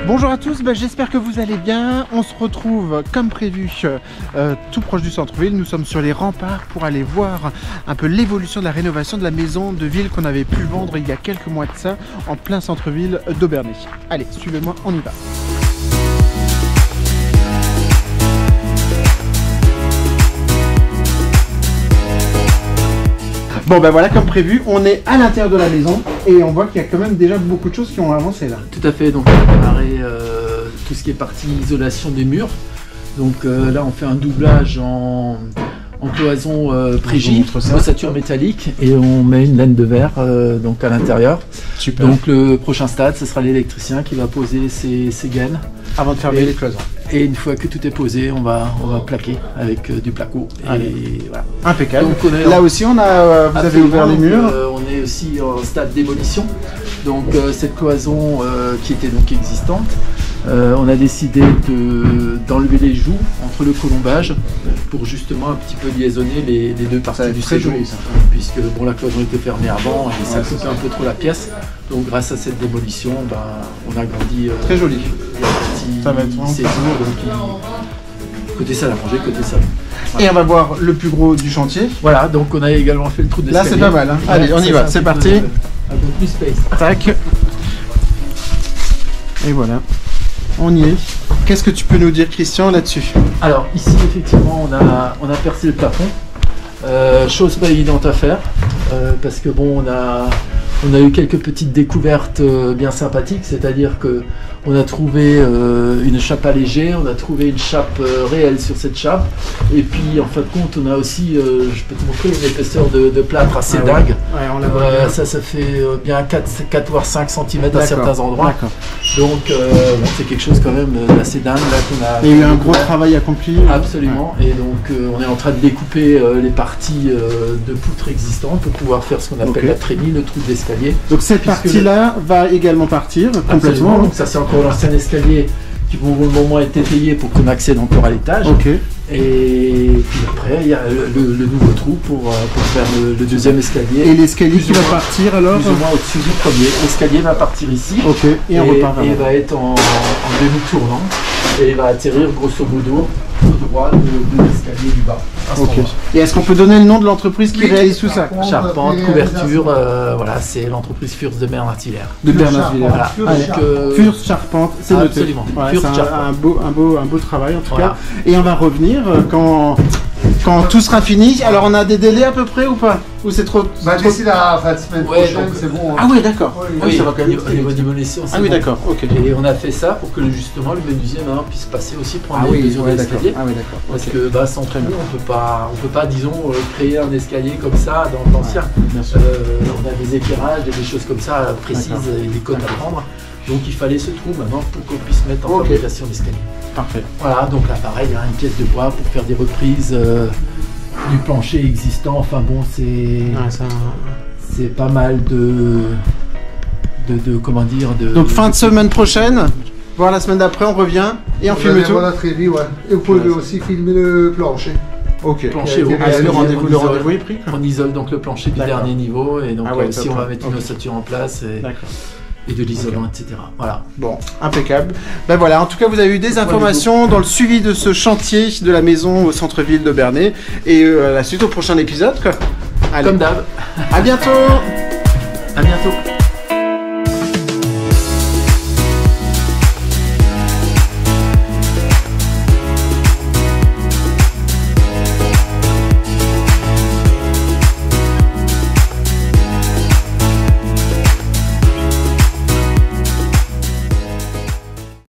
Bonjour à tous, j'espère que vous allez bien. On se retrouve comme prévu tout proche du centre-ville. Nous sommes sur les remparts pour aller voir un peu l'évolution de la rénovation de la maison de ville qu'on avait pu vendre il y a quelques mois de ça en plein centre-ville d'Aubernay. Allez, suivez-moi, on y va. Bon voilà, comme prévu, on est à l'intérieur de la maison et on voit qu'il y a quand même déjà beaucoup de choses qui ont avancé là. Tout à fait, donc on a démarré tout ce qui est partie isolation des murs. Donc là on fait un doublage en cloison prégie, ossature métallique, et on met une laine de verre donc à l'intérieur. Super. Donc le prochain stade, ce sera l'électricien qui va poser ses gaines. Avant de fermer les cloisons. Et une fois que tout est posé, on va plaquer avec du placo. Et voilà. Impeccable. Donc là aussi, vous avez ouvert les murs. On est aussi en stade démolition. Donc cette cloison qui était donc existante, on a décidé d'enlever les joues entre le colombage pour justement un petit peu liaisonner les deux parties du séjour. Puisque bon, la cloison était fermée avant et ça coupait un peu trop la pièce. Donc grâce à cette démolition, on a grandi. Très joli. Ça va être séjour, donc côté salle à manger, côté salon. Voilà. Et on va voir le plus gros du chantier. Voilà, donc on a également fait le trou d'escalier. Là c'est pas mal, hein. Allez, on y va, c'est parti. Un peu plus space. Tac. Et voilà, on y est. Qu'est-ce que tu peux nous dire, Christian, là-dessus? Alors ici effectivement on a percé le plafond. Chose pas évidente à faire parce que bon on a eu quelques petites découvertes bien sympathiques, c'est-à-dire que on a trouvé une chape allégée, on a trouvé une chape réelle sur cette chape, et puis en fin de compte on a aussi, je peux te montrer, une épaisseur de plâtre assez dingue. Ouais, on la voit ça fait bien 4 voire 5 cm à certains endroits. Donc c'est quelque chose quand même d'assez dingue là qu'on a. Il y a eu un gros travail accompli. Absolument, et donc on est en train de découper les parties de poutres existantes pour pouvoir faire ce qu'on appelle la trémie, le trou d'escalier. Donc cette partie-là va également partir complètement. Donc ça c'est encore l'ancien escalier qui pour le moment est étayé pour qu'on accède encore à l'étage. Et puis après il y a le nouveau trou pour faire le deuxième escalier. Et l'escalier qui va partir alors plus ou moins au-dessus du premier. L'escalier va partir ici. Et on repart. Et va être en demi-tournant. Et il va atterrir grosso modo au droit de l'escalier du bas. Et est-ce qu'on peut donner le nom de l'entreprise qui réalise tout ça? Charpente, couverture, voilà, c'est l'entreprise Fürst de Bernard-Hilaire. De Bernard-Hilaire. Voilà. Fürst Charpente, c'est noté. Absolument. Ouais, c'est un beau travail en tout cas. Et on va revenir quand tout sera fini. Alors on a des délais à peu près ou pas? Ou c'est trop d'ici la fin de semaine prochaine, c'est bon. Ah oui, d'accord. Oui, ça va quand même au niveau démolition. Ah oui, d'accord. Et on a fait ça pour que justement le menuisier puisse passer aussi prendre les mesures de l'escalier. Ah oui, d'accord. Parce que sans trémie, on peut pas, disons, créer un escalier comme ça dans l'ancien. On a des éclairages, des choses comme ça précises et des codes à prendre. Donc il fallait ce trou maintenant pour qu'on puisse mettre en fabrication l'escalier. Parfait. Voilà, donc là pareil, il y a une pièce de bois pour faire des reprises du plancher existant. Enfin bon, c'est pas mal comment dire. Donc fin de semaine prochaine, voire la semaine d'après, on revient et on filme tout. Voilà, très vite, ouais. Et vous pouvez aussi filmer le plancher. Plancher, le rendez-vous est pris. On isole donc le plancher du dernier niveau, et donc aussi on va mettre une ossature en place. Et de l'isolant, etc. Voilà. Bon, impeccable. Voilà, en tout cas, vous avez eu des informations dans le suivi de ce chantier de la maison au centre-ville d'Aubernay. Et la suite au prochain épisode, quoi. Allez. Comme d'hab. À bientôt. À bientôt.